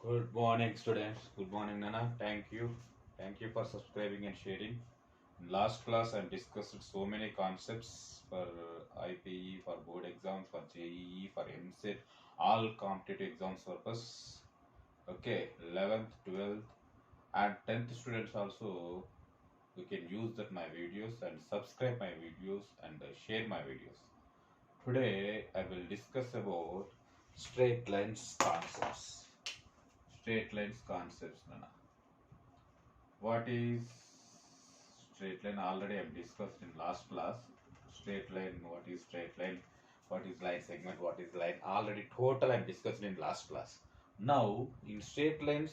Good morning, students. Good morning, Nana. Thank you. Thank you for subscribing and sharing. In last class, I discussed so many concepts for IPE, for board exams, for JEE, for MSET, all competitive exams purpose. Okay, 11th, 12th, and 10th students also. You can use that my videos and subscribe my videos and share my videos. Today, I will discuss about straight lines concepts. Straight lines concepts, Nana. What is straight line? Already I have discussed in last class. Straight line, what is straight line? What is line segment? What is line? Already total I have discussed in last class. Now in straight lines,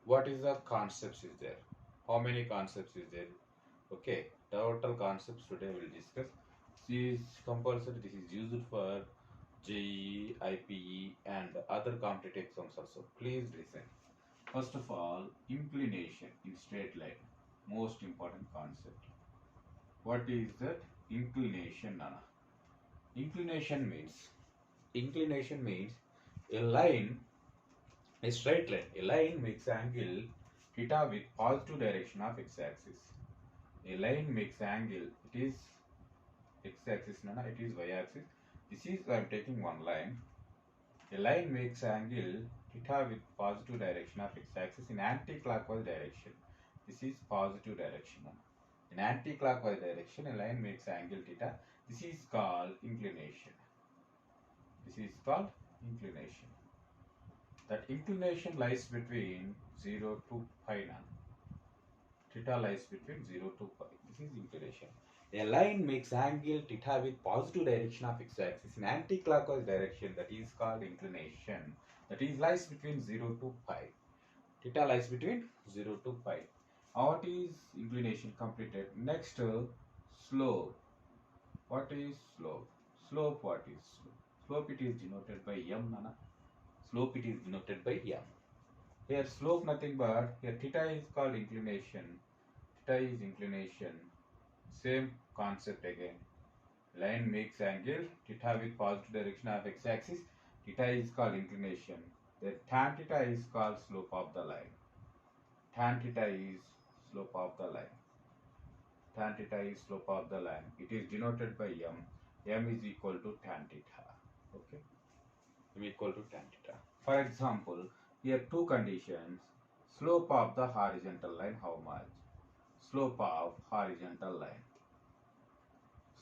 what is the concepts is there? How many concepts is there? Okay, total concepts today we will discuss. This is compulsory. This is used for JEE, IPE, and other competitive exams also. Please listen. First of all, inclination in straight line, most important concept. What is that? Inclination, Nana. Inclination means a line, a straight line. A line makes angle theta with positive direction of x-axis. A line makes angle, it is x-axis, Nana, it is y-axis. This is, I am taking one line. A line makes angle theta with positive direction of x-axis in anti-clockwise direction. This is positive direction. In anti-clockwise direction, a line makes angle theta. This is called inclination. This is called inclination. That inclination lies between 0 to pi. Theta lies between 0 to pi. This is inclination. A line makes angle theta with positive direction of x-axis in anti-clockwise direction. That is called inclination. That is lies between 0 to pi. Theta lies between 0 to pi. What is inclination completed? Next, slope. What is slope? Slope, what is slope? Slope, it is denoted by m, Nana. Slope, it is denoted by m. Here slope nothing but, here theta is called inclination. Theta is inclination. Same concept again. Line makes angle theta with positive direction of x-axis. Theta is called inclination. Then tan theta is called slope of the line. Tan theta is slope of the line. Tan theta is slope of the line. It is denoted by m. M is equal to tan theta. Okay. M equal to tan theta. For example, here two conditions. Slope of the horizontal line, how much? Slope of horizontal line.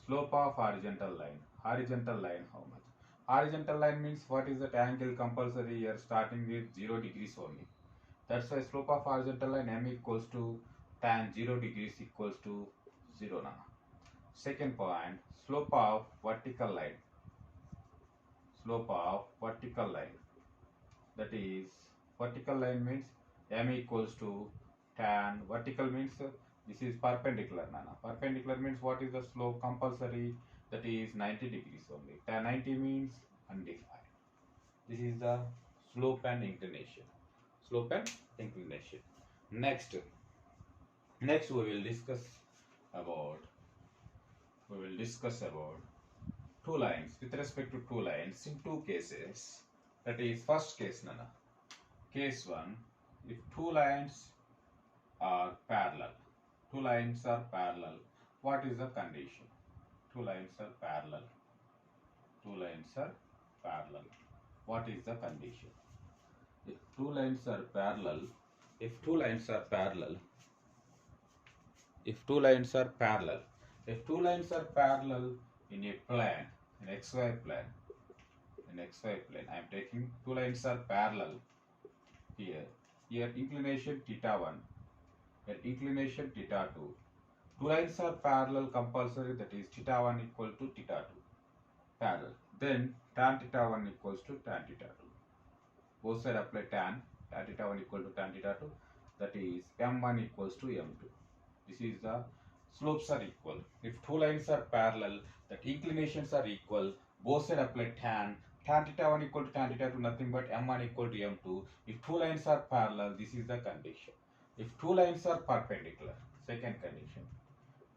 Slope of horizontal line. Horizontal line, how much? Horizontal line means what is that angle compulsory here starting with 0 degrees only. That's why slope of horizontal line m equals to tan 0 degrees equals to 0 now. Second point, slope of vertical line. Slope of vertical line. That is, vertical line means m equals to tan. Vertical means this is perpendicular, Nana. Perpendicular means what is the slope compulsory? That is 90 degrees only. Tan 90 means undefined. This is the slope and inclination. Slope and inclination. Next we will discuss about two lines. With respect to two lines in two cases. That is first case, Nana. Case 1, if two lines are parallel. Two lines are parallel. What is the condition? Two lines are parallel. Two lines are parallel. What is the condition? If two lines are parallel, if two lines are parallel, if two lines are parallel, if two lines are parallel in a plane, in xy plane, I am taking two lines are parallel here. Here inclination theta 1, here inclination theta 2. Two lines are parallel compulsory, that is theta 1 equal to theta 2. Parallel. Then tan theta 1 equals to tan theta 2. Both sides apply tan theta 1 equal to tan theta 2. That is m1 equals to m2. This is the slopes are equal. If two lines are parallel, the inclinations are equal. Both sides apply tan theta 1 equal to tan theta 2, nothing but m1 equal to m2. If two lines are parallel, this is the condition. If two lines are perpendicular, second condition.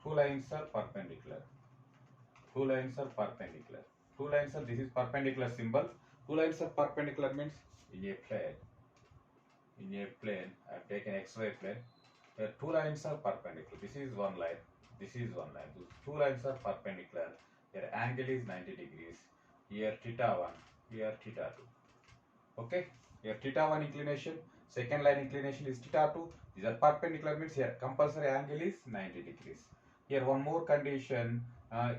Two lines are perpendicular. Two lines are perpendicular. Two lines are, this is perpendicular symbol. Two lines are perpendicular means in a plane. in a plane, I have taken xy plane, where two lines are perpendicular. This is one line, this is one line. Those two lines are perpendicular. Here angle is 90 degrees. Here theta 1, here theta 2. Okay, here theta 1 inclination, second line inclination is theta 2. These are perpendicular, means here compulsory angle is 90 degrees. Here one more condition,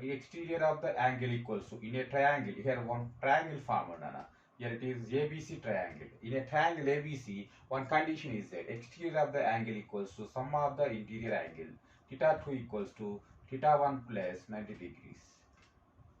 exterior of the angle equals to, in a triangle, here one triangle formed, Nana. Here it is ABC triangle. In a triangle ABC, one condition is that exterior of the angle equals to sum of the interior angle. Theta 2 equals to theta 1 plus 90 degrees.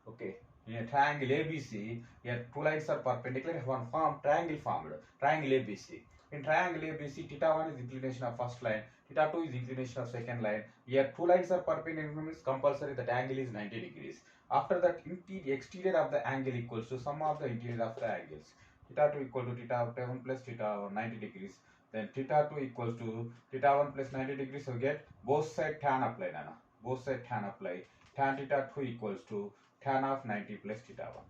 Okay. In a triangle ABC, here two lines are perpendicular, one triangle formed, triangle ABC. In triangle ABC, theta 1 is inclination of first line, theta 2 is inclination of second line. Here two lines are perpendicular, means compulsory that angle is 90 degrees. After that, exterior of the angle equals to sum of the interior of the angles. Theta 2 equal to theta 1 plus theta 1 90 degrees. Then theta 2 equals to theta 1 plus 90 degrees. So get both side tan apply, Nana. Both side tan apply. Tan theta 2 equals to tan of 90 plus theta 1.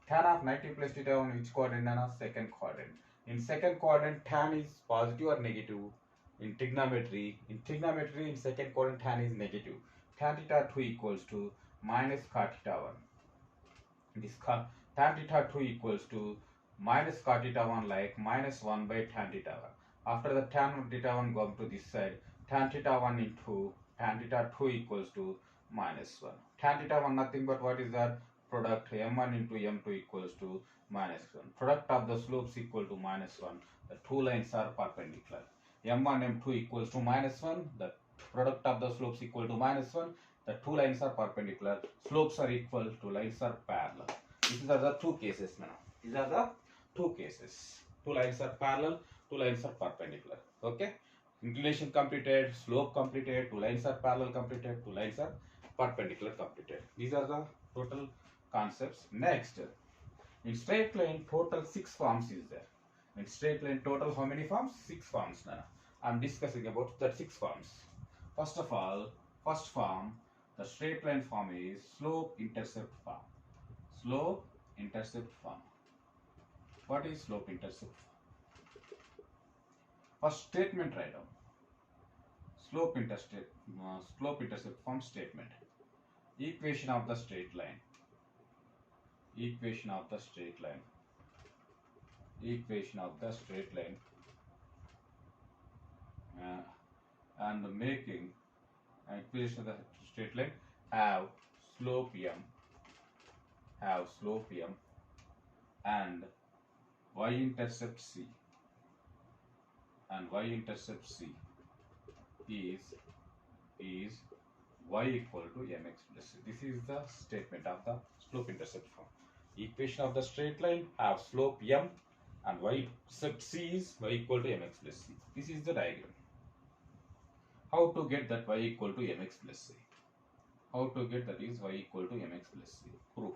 Tan of 90 plus theta 1, which quadrant, Nana? Second quadrant. In second quadrant, tan is positive or negative. In trigonometry, in second quadrant, tan is negative. Tan theta 2 equals to minus cot theta 1. This tan theta 2 equals to minus cot theta 1, like minus 1 by tan theta 1. After the tan theta 1 go to this side, tan theta 1 into tan theta 2 equals to minus 1. Tan theta 1 nothing but what is that? Product m1 into m2 equals to minus 1. Product of the slopes equal to minus 1. The two lines are perpendicular. m1 m2 equals to minus 1. The product of the slopes equal to minus 1. The two lines are perpendicular. Slopes are equal to lines are parallel. These are the two cases now. These are the two cases. Two lines are parallel. Two lines are perpendicular. Okay. Inclination completed. Slope completed. Two lines are parallel completed. Two lines are perpendicular completed. These are the total concepts. Next, in straight line, total 6 forms is there. In straight line, total how many forms? 6 forms. Now, I am discussing about that 6 forms. First of all, first form, the straight line form is slope intercept form. Slope intercept form. What is slope intercept form? First statement write down. Slope intercept form statement. Equation of the straight line. Equation of the straight line. Equation of the straight line. And making equation of the straight line have slope m, and y-intercept c, and y-intercept c is y equal to mx plus c. This is the statement of the slope intercept form. Equation of the straight line have slope m and y-intercept c is y equal to mx plus c. This is the diagram. How to get that y equal to mx plus c? How to get that is y equal to mx plus c? Proof.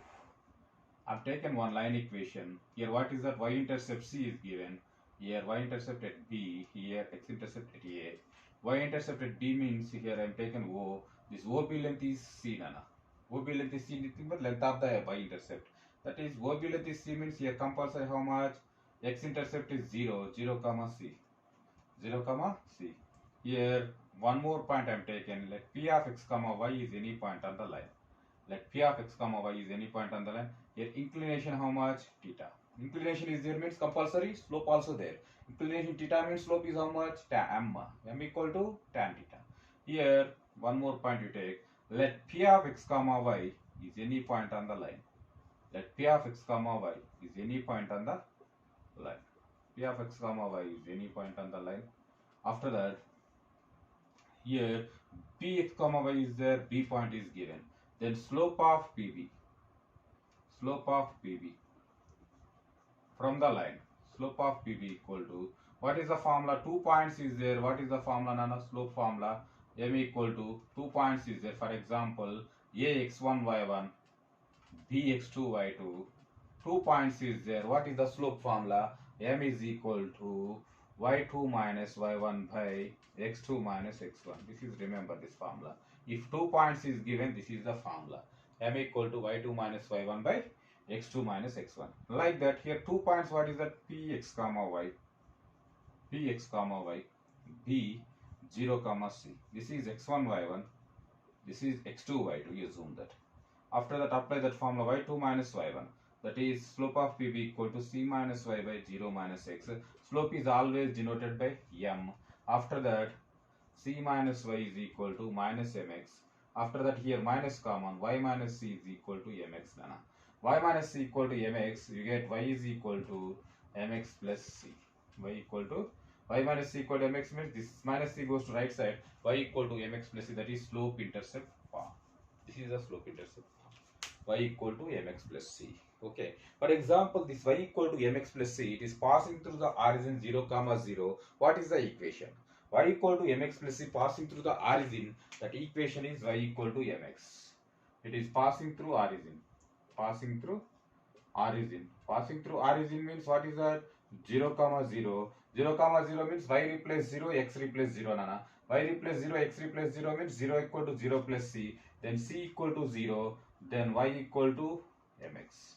I've taken one line equation. Here what is that? Y-intercept c is given. Here y-intercept at b, here x-intercept at a. Y-intercept at b means here I am taken O. This OB length is c, Nana. OB length is c, nothing but length of the y-intercept. That is OB length is c means here compulsory how much? X-intercept is 0, 0 comma c. 0 comma c. Here one more point I am taken. Let p of x comma y is any point on the line. Let p of x comma y is any point on the line. Here inclination how much? Theta. Inclination is there means compulsory, slope also there. Inclination theta means slope is how much? Tan m equal to tan theta. Here one more point you take. Let p of x comma y is any point on the line. Let p of x comma y is any point on the line. P of x comma y is any point on the line. After that, here px comma y is there, b point is given. Then slope of pb. Slope of pb from the line. Slope of pb equal to, what is the formula? 2 points is there. What is the formula, Nana? Slope formula. M equal to 2 points is there. For example, ax1 y1, bx2 y2. 2 points is there. What is the slope formula? M is equal to y2 minus y1 by x2 minus x1. This is, remember this formula. If 2 points is given, this is the formula. M equal to y2 minus y1 by x2 minus x1. Like that, here 2 points, what is that? Px comma y. Px comma y, B 0 comma c. This is x1 y1, this is x2 y2, you assume that. After that, apply that formula y2 minus y1. That is slope of Pb equal to c minus y by 0 minus x. Slope is always denoted by m. After that, c minus y is equal to minus mx. After that, here minus common, y minus c is equal to mx. Nana. Y minus c equal to mx, you get y is equal to mx plus c. Y equal to y minus c equal to mx means this minus c goes to right side. Y equal to mx plus c, that is slope intercept form. This is the slope intercept form. Y equal to mx plus c. Okay. For example, this y equal to mx plus c, it is passing through the origin 0 comma 0. What is the equation? Y equal to mx plus c passing through the origin. That equation is y equal to mx. It is passing through origin. Passing through origin. Passing through origin means what is that? 0 comma 0. 0 comma 0 means y replace 0, x replace 0. Nana. Y replace 0, x replace 0 means 0 equal to 0 plus c. Then c equal to 0. Then y equal to mx.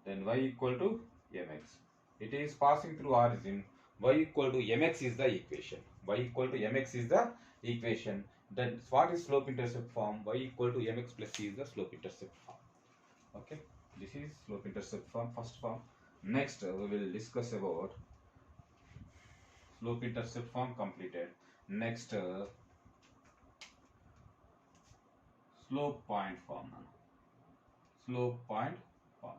Then y equal to mx. It is passing through origin. Y equal to mx is the equation. Y equal to mx is the equation. Then what is slope intercept form? Y equal to mx plus c is the slope intercept form. Okay. This is slope intercept form, first form. Next, we will discuss about slope intercept form completed. Next, slope point form. Slope point form.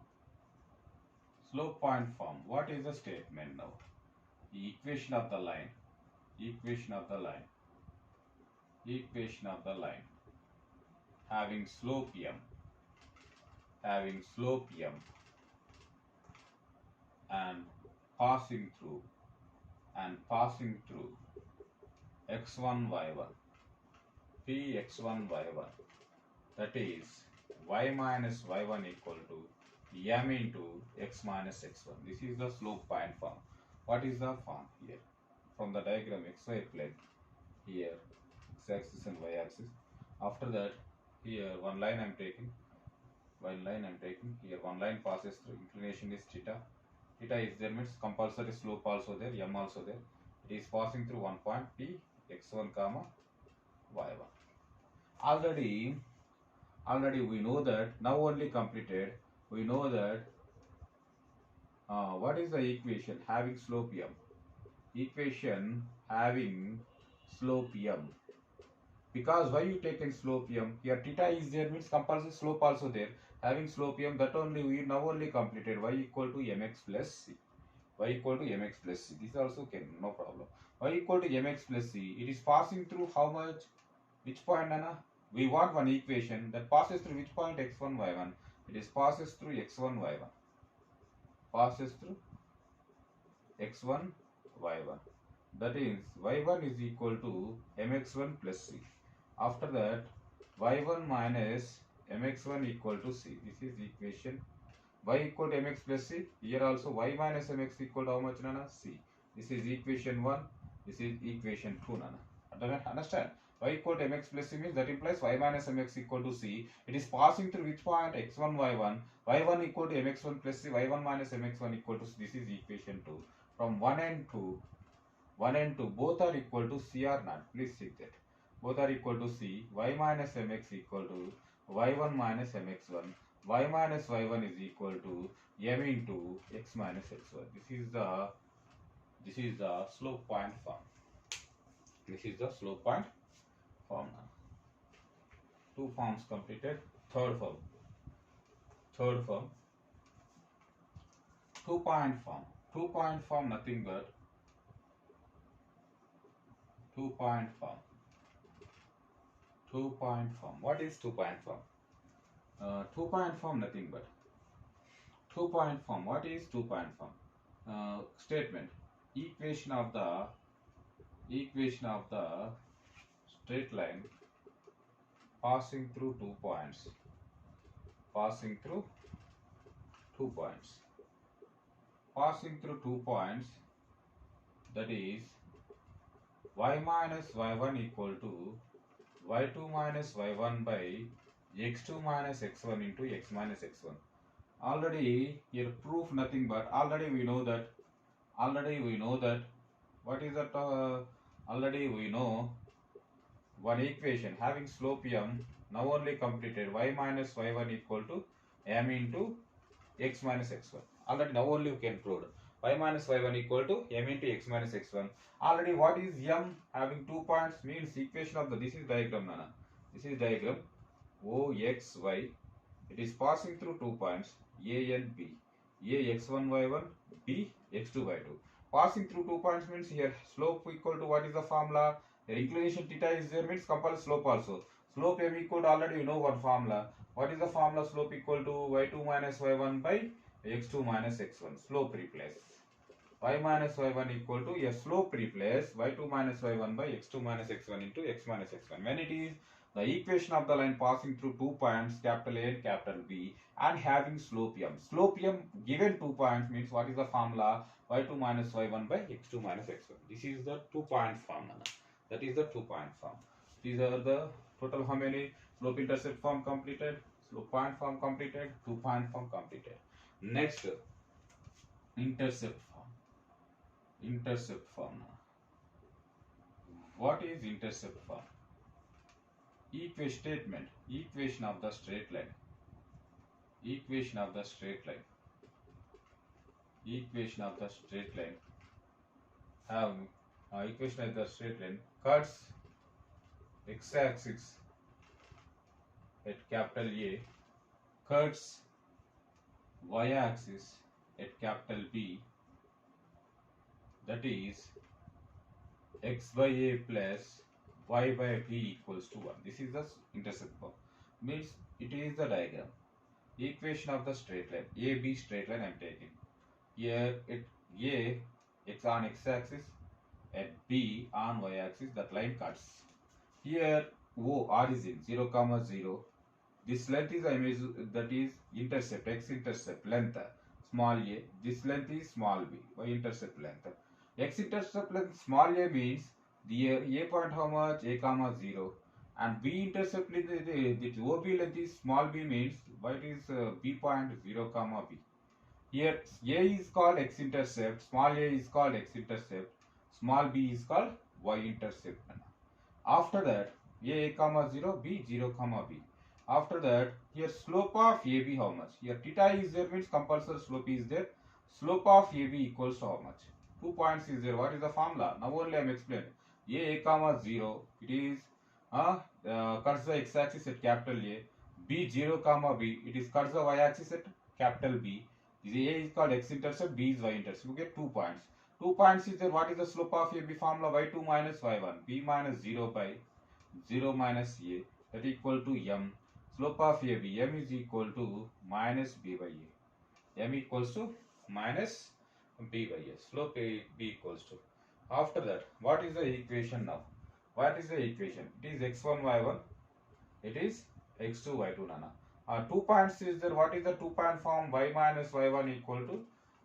Slope point form. What is the statement now? The equation of the line. Equation of the line. Equation of the line. Having slope m. Having slope m. And passing through x1 y1, p x1 y1, that is y minus y1 equal to m into x minus x1. This is the slope point form. What is the form here? From the diagram, xy plane, here x axis and y axis. After that, here one line I am taking. Here one line passes through, inclination is theta. Theta is there means compulsory slope also there, m also there. It is passing through one point p x1 comma y1. Already we know that, now only completed, we know that what is the equation having slope m? Equation having slope m. Because why you taken slope m? Here theta is there means compulsory slope also there. Having slope m, that only we now only completed. Y equal to mx plus c. Y equal to mx plus c. This also can, no problem. Y equal to mx plus c. It is passing through how much? Which point, Nana? We want one equation that passes through which point? x1 y1. It is passes through x1 y1. Passes through x1 y1. That is y1 is equal to mx1 plus c. After that, y1 minus mx1 equal to c. This is equation. Y equal to mx plus c. Here also y minus mx equal to how much, Nana? C. This is equation 1. This is equation 2, Nana. Understand? Y equal to mx plus c means that implies y minus mx equal to c. It is passing through which point? x1 y1. y1 equal to mx1 plus c. y1 minus mx1 equal to c. This is equation 2. From 1 and 2 both are equal to c or not? Please check that. Both are equal to c. Y minus mx equal to y1 minus mx1. Y minus y1 is equal to m into x minus x1. This is the slope point form. This is the slope point form. Two forms completed. Third form. Two point form. 2-point form nothing but 2-point form. 2-point form. What is 2-point form? 2-point form nothing but 2-point form. What is 2-point form? Statement. Equation of the straight line passing through 2 points. Passing through 2 points. Passing through 2 points, that is y minus y1 equal to y2 minus y1 by x2 minus x1 into x minus x1. Already here proof nothing but already we know that What is that? Already we know one equation having slope m, now only completed. Y minus y1 equal to m into x minus x1. Already now only we can prove. Y minus y1 equal to m into x minus x1. Already what is m having 2 points means equation of the, this is diagram Nana. This is diagram O x y. It is passing through 2 points A and B. A x1 y1, B x2 y2. Passing through 2 points means here slope equal to, what is the formula? The inclination theta is there means compulsory slope also. Slope m equal to, already you know one formula. What is the formula? Slope equal to y2 minus y1 by x2 minus x1. Slope replace. Y minus y1 equal to, a slope replace y2 minus y1 by x2 minus x1 into x minus x1. When it is the equation of the line passing through 2 points capital A and capital B and having slope m. Slope m given 2 points means what is the formula? Y2 minus y1 by x2 minus x1. This is the 2-point form. That is the 2-point form. These are the total how many? Slope intercept form completed, slope point form completed, 2-point form completed. Next, intercept form. Intercept form. What is intercept form? Equation statement. Equation of the straight line. Equation of the straight line. Equation of the straight line. Have equation of the straight line cuts x-axis at capital A, cuts y-axis at capital B, that is x by A plus y by B equals to 1. This is the intercept form. Means it is the diagram. Equation of the straight line. AB straight line I am taking. Here at A, x on x-axis, at B on y-axis, that line cuts. Here O origin 0, 0. This length is image, that is intercept, x-intercept length small a. This length is small b, y-intercept length. X-intercept length small a means the a point how much? A comma 0. And b-intercept length, the OB length is small b means what is b point 0 comma b. Here a is called x-intercept, small a is called x-intercept, small b is called y-intercept. After that a comma 0, b 0 comma b. After that, here slope of AB how much? Here theta is there means compulsory slope is there. Slope of AB equals to how much? 2 points is there. What is the formula? Now only I am explaining. A comma 0, it is cuts the x-axis at capital A. B 0 comma B, it is cuts the y-axis at capital B. This A is called x-intercept, B is y-intercept. You get 2 points. 2 points is there. What is the slope of AB formula? Y2 minus y1. B minus 0 by 0 minus A, that equal to m. Slope of AB, m is equal to minus b by a. M equals to minus b by a. Slope A, b equals to. After that, what is the equation now? What is the equation? It is x1 y1. It is x2 y2 nana. 2 points is there. What is the 2-point form? Y minus y1 equal to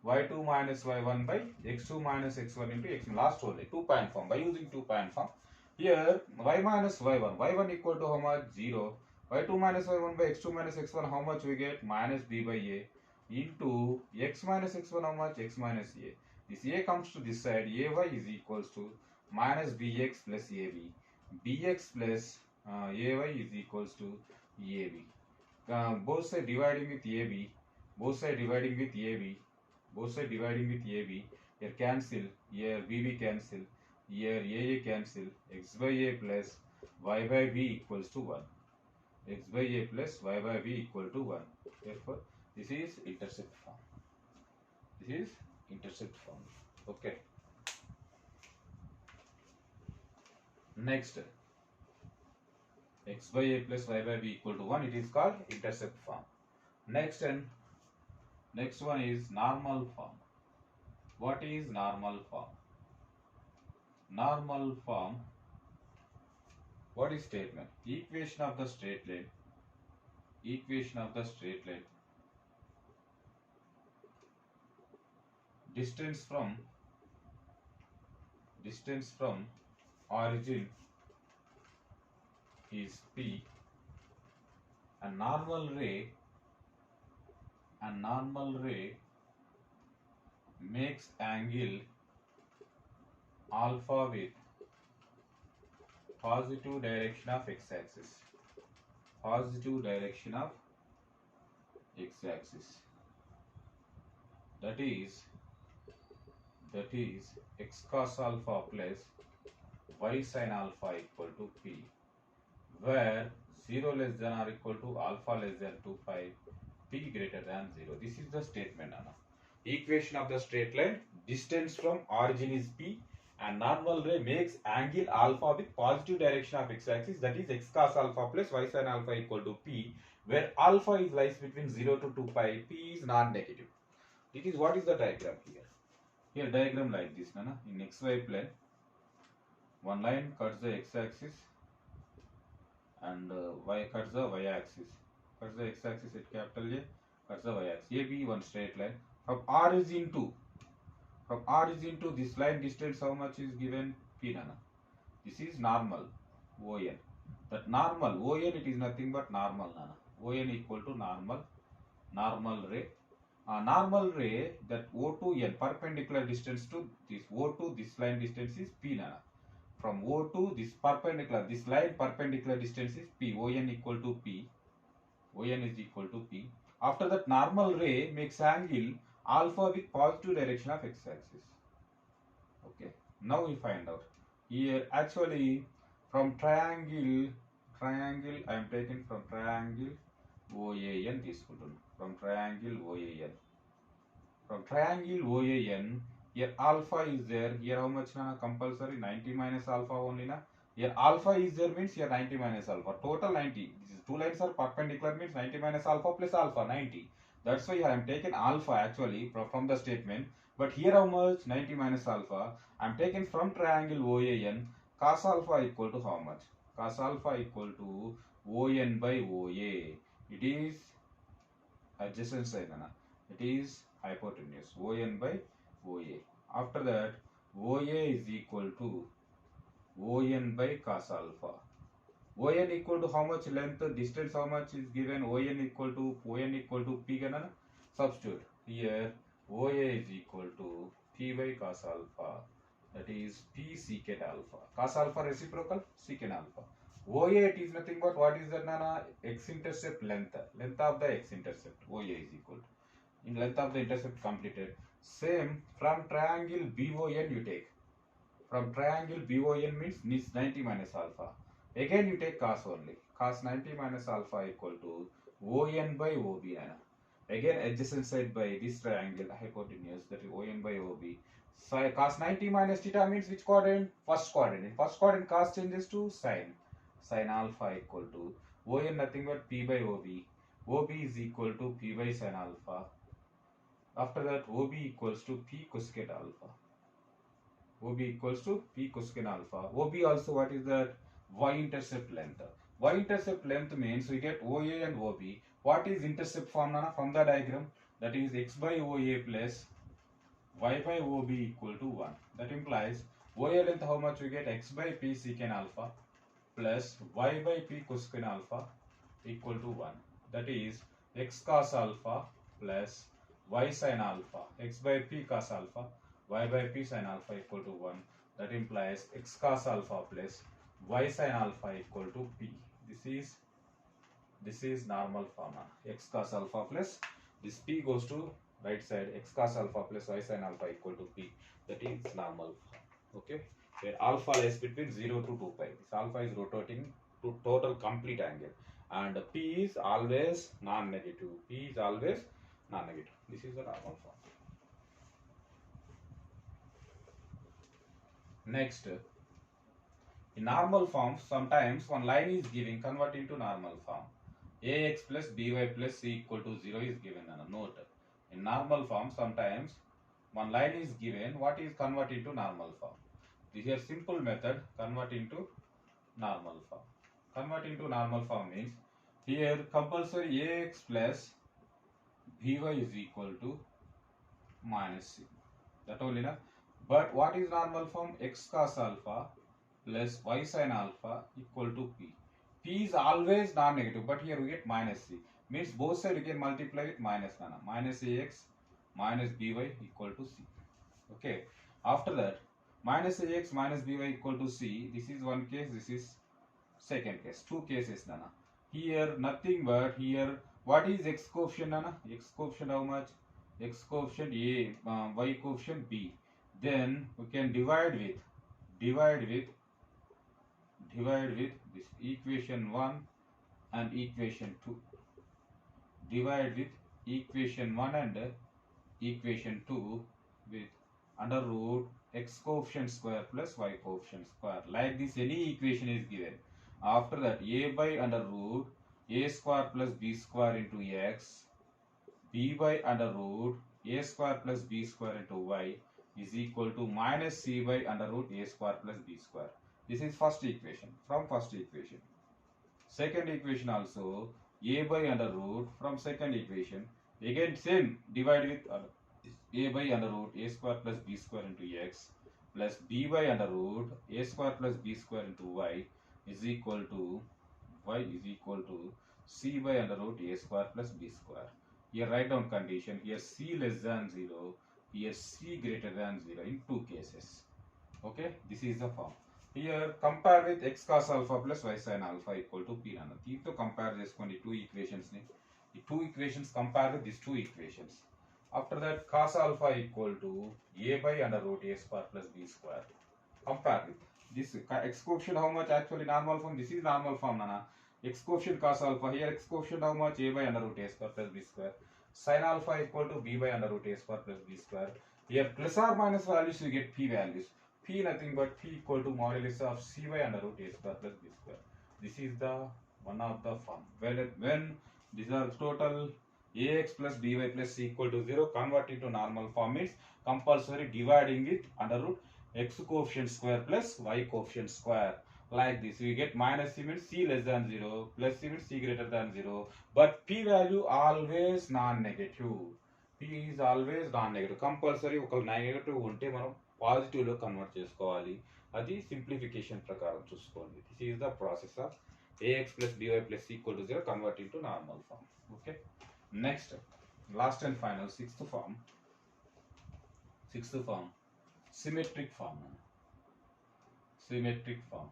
y2 minus y1 by x2 minus x1 into x. Last only 2-point form. By using 2-point form. Here y minus y1. y1 equal to how much? 0. y2 minus y1 by x2 minus x1, how much we get? Minus b by a into x minus x1, how much? X minus a. This a comes to this side, ay is equals to minus bx plus ab. Bx plus ay is equals to ab. Both side dividing with ab, both side dividing with ab, both side dividing with ab. Here cancel, here bb cancel, here a cancel, x by a plus y by b equals to 1. X by a plus y by b equal to 1. Therefore, this is intercept form. This is intercept form. Okay. Next, x by a plus y by b equal to 1. It is called intercept form. Next one is normal form. What is normal form? Normal form. What is statement? Equation of the straight line. Equation of the straight line. Distance from origin is P. A normal ray makes angle alpha with positive direction of x-axis. Positive direction of x-axis. That is x cos alpha plus y sin alpha equal to p, where 0 less than or equal to alpha less than 2 pi, p greater than 0. This is the statement, Anna. Equation of the straight line, distance from origin is p and normal ray makes angle alpha with positive direction of x-axis, that is x cos alpha plus y sin alpha equal to p, where alpha is lies between 0 to 2 pi, p is non-negative. It is what is the diagram here. Here diagram like this, Nana. In xy plane, one line cuts the x-axis and y cuts the y-axis. Cuts the x-axis at capital A, cuts the y-axis. AB one straight line. From origin to this line distance how much is given? P, Nana. This is normal ON. That normal ON, it is nothing but normal, Nana. ON equal to normal ray. Normal ray, that O to N perpendicular distance to this O to this line distance is P, Nana. From O to this line perpendicular distance is P. ON equal to P. ON is equal to P. After that, normal ray makes angle alpha with positive direction of x-axis. Okay. Now we find out. Here actually from triangle I am taking from triangle OAN తీసుకుంటున్నాను. From triangle OAN. From triangle OAN, here alpha is there. Here how much, na? Compulsory 90 minus alpha only, na? Here alpha is there means here 90 minus alpha. Total 90. These two lines are perpendicular means 90 minus alpha plus alpha 90. That's why I am taken alpha actually from the statement. But here how much? 90 minus alpha. I am taken from triangle OAN. Cos alpha equal to how much? Cos alpha equal to ON by OA. It is adjacent side, na? It is hypotenuse. ON by OA. After that, OA is equal to ON by cos alpha. ON equal to how much length? Distance how much is given? ON equal to P. Gana? Substitute. Here OA is equal to P by cos alpha. That is P secant alpha. Cos alpha reciprocal, secant alpha. OA, it is nothing but what is that, Nana? X-intercept length. Length of the x-intercept. OA is equal to. In length of the intercept completed. Same from triangle BON you take. From triangle BON means 90 minus alpha. Again you take cos only. Cos 90 minus alpha equal to ON by OB. Again adjacent side by this triangle hypotenuse, that is ON by OB. So cos 90 minus theta means which quadrant? First quadrant. In first quadrant cos changes to sin. Sin alpha equal to ON nothing but P by OB. OB is equal to P by sin alpha. After that, OB equals to P cosecant alpha. OB equals to P cosecant alpha. OB also what is that? Y-intercept length. Y-intercept length means we get OA and OB. What is intercept form, Nana? From the diagram, that is x by OA plus y by OB equal to 1. That implies OA length how much we get? X by P secant alpha plus y by P cosecant alpha equal to 1. That is x cos alpha plus y sin alpha. X by P cos alpha, y by P sin alpha equal to 1. That implies x cos alpha plus y sin alpha equal to P. This is normal form. X cos alpha plus this P goes to right side. X cos alpha plus y sin alpha equal to P. That is normal form. Okay. Where alpha lies between 0 to 2 pi. This alpha is rotating to total complete angle. And P is always non-negative. P is always non-negative. This is the normal form. Next, in normal form, sometimes one line is given, convert into normal form. Ax plus by plus c equal to 0 is given. Note, in normal form, sometimes one line is given, what is convert into normal form? This is a simple method, convert into normal form. Convert into normal form means, here compulsory ax plus by is equal to minus c. That only, na? But what is normal form? X cos alpha plus y sin alpha equal to P. P is always non-negative, but here we get minus c. Means both sides we can multiply with minus, Nana. Minus ax minus by equal to c. Okay. After that, minus ax minus by equal to c. This is one case, this is second case. Two cases, Nana. Here nothing but here what is x coefficient, Nana? X coefficient how much? X coefficient a, y coefficient b. Then we can divide with this equation 1 and equation 2. Divide with equation 1 and equation 2 with under root x coefficient square plus y coefficient square. Like this, any equation is given. After that, a by under root a square plus b square into x, b by under root a square plus b square into y is equal to minus c by under root a square plus b square. This is first equation, from first equation. Second equation also, a by under root from second equation. Again same, divide with a by under root a square plus b square into x plus b by under root a square plus b square into y is equal to c by under root a square plus b square. Here write down condition. Here c less than 0, here c greater than 0 in two cases. Okay, this is the form. Here compare with x cos alpha plus y sin alpha equal to p nana. దీంతో compare చేసుకోండి two equations ని. ఈ two equations compare with these two equations. After that, cos alpha equal to a by under root a square plus b square. Compare with this x coefficient how much? Actually normal form. This is normal form, nana. X coefficient cos alpha. Here x coefficient how much? A by under root a square plus b square. Sin alpha equal to b by under root a square plus b square. Here plus or minus values you get p values. P nothing but p equal to modulus of c by under root a square plus b square. This is the one of the form. When these are total ax plus by plus c equal to 0, convert into normal form means compulsory dividing it under root x coefficient square plus y coefficient square. Like this, we get minus c means c less than 0, plus c means c greater than 0. But p value always non-negative. P is always non-negative. Compulsory ఒక negative ఉంటే మనం positive లో convert చేసుకోవాలి. అది simplification ప్రకారం చూసుకోండి. This is the process of ax plus by plus c equal to 0 convert into normal form. Okay. Next, last and final, sixth form, symmetric form. Symmetric form.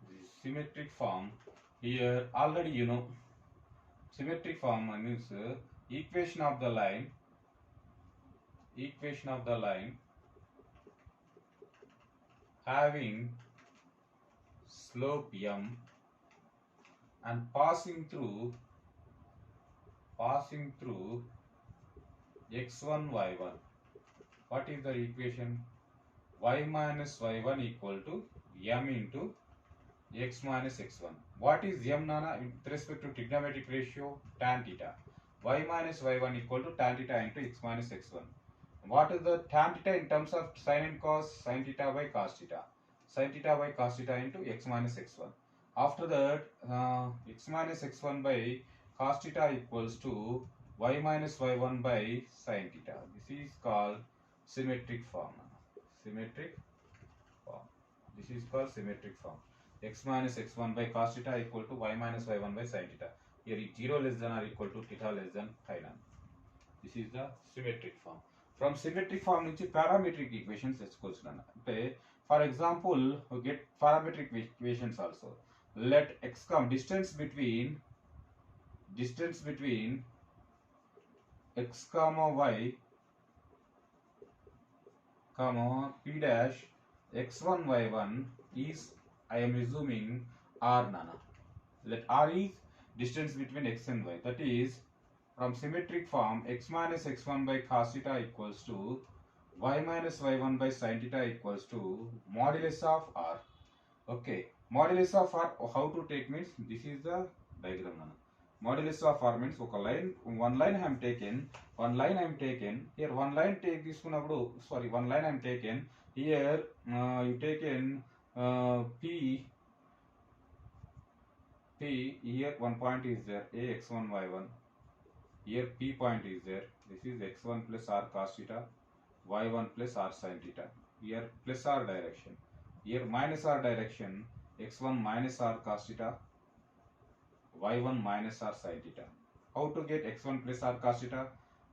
This symmetric form, here already you know, symmetric form means equation of the line having slope m and passing through x1 y1. What is the equation? Y minus y1 equal to m into x minus x1. What is m, nana? With respect to trigonometric ratio, tan theta. Y minus y1 equal to tan theta into x minus x1. What is the tan theta in terms of sin and cos? Sin theta by cos theta. Sin theta by cos theta into x minus x1. After that, x minus x1 by cos theta equals to y minus y1 by sin theta. This is called symmetric form. This is called symmetric form. X minus x1 by cos theta equal to y minus y1 by sin theta. Here 0 less than or equal to theta less than phi none. This is the symmetric form. From symmetric form నుంచి parametric equations తెచ్చుకోవచ్చు అన్న. అంటే for example, we get parametric equations also. Let x come distance between x comma y comma p dash x1 y1 is, I am assuming, r, nana. Let r is distance between x and y. That is, from symmetric form, x minus x1 by cos theta equals to y minus y1 by sin theta equals to modulus of r. Okay, modulus of r, how to take means, this is the diagram, nana. Modulus of r means one line I am taken, here one line take this one, one line I am taken, here you taken p, here one point is there, a x1 y1, here p point is there, this is x1 plus r cos theta, y1 plus r sin theta, here plus r direction, here minus r direction, x1 minus r cos theta, y1 minus r sin theta. How to get x1 plus r cos theta?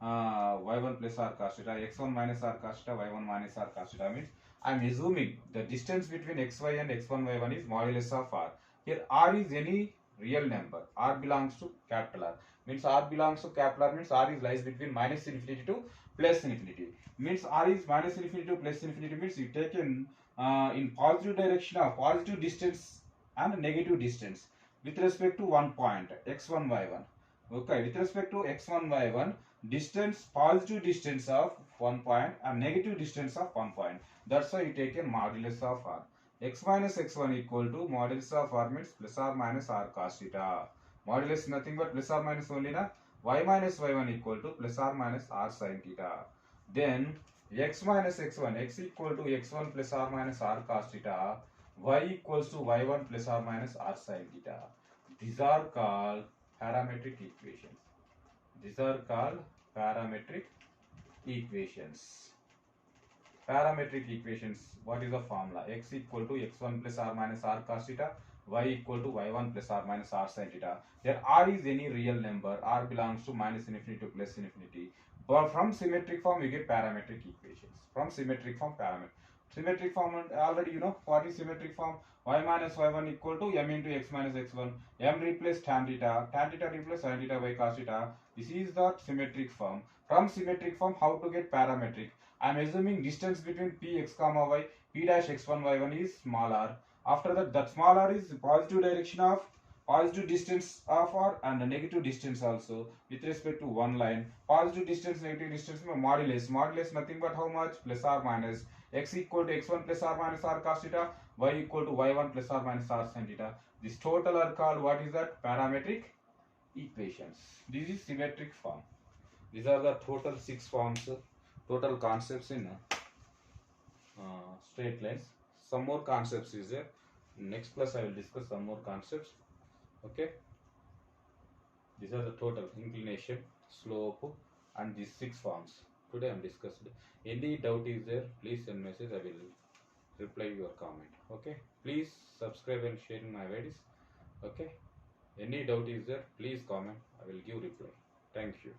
y1 plus r cos theta, x1 minus r cos theta, y1 minus r cos theta means I am assuming the distance between xy and x1 y1 is modulus of r. Here r is any real number. R belongs to capital R. Means r belongs to capital R means r is lies between minus infinity to plus infinity. Means r is minus infinity to plus infinity means you take in positive direction of positive distance and negative distance with respect to one point x1 y1. Okay, with respect to x1 y1 distance, positive distance of one point and negative distance of one point. That's why you take a modulus of r. X minus x1 equal to modulus of r means plus or minus r cos theta. Modulus nothing but plus or minus only na. Y minus y1 equal to plus or minus r sin theta. Then x minus x1, x equal to x1 plus or minus r cos theta, y equals to y1 plus or minus r sin theta. These are called parametric equations. These are called parametric equations. Parametric equations, what is the formula? X equal to x1 plus r minus r cos theta, y equal to y1 plus r minus r sin theta. There r is any real number, r belongs to minus infinity to plus infinity. But from symmetric form you get parametric equations. From symmetric form, symmetric form, already you know what is symmetric form. Y minus y1 equal to m into x minus x1. M replace tan theta replace sin theta by cos theta. This is the symmetric form. From symmetric form, how to get parametric? I am assuming distance between p x comma y, p dash x1 y1 is small r. After that small r is positive direction of positive distance of r and negative distance also with respect to one line. Positive distance, negative distance modulus. Modulus nothing but how much? Plus or minus. X equal to x1 plus or minus r cos theta, y equal to y1 plus or minus r sin theta. This total are called, what is that? Parametric equations. This is symmetric form. These are the total 6 forms, total concepts in straight lines. Some more concepts is there. Next class I will discuss some more concepts. Okay. These are the total inclination, slope, and these 6 forms. Today I am discussed. Any doubt is there, please send message. I will reply your comment. Okay. Please subscribe and share my videos. Okay. Any doubt is there, please comment. I will give reply. Thank you.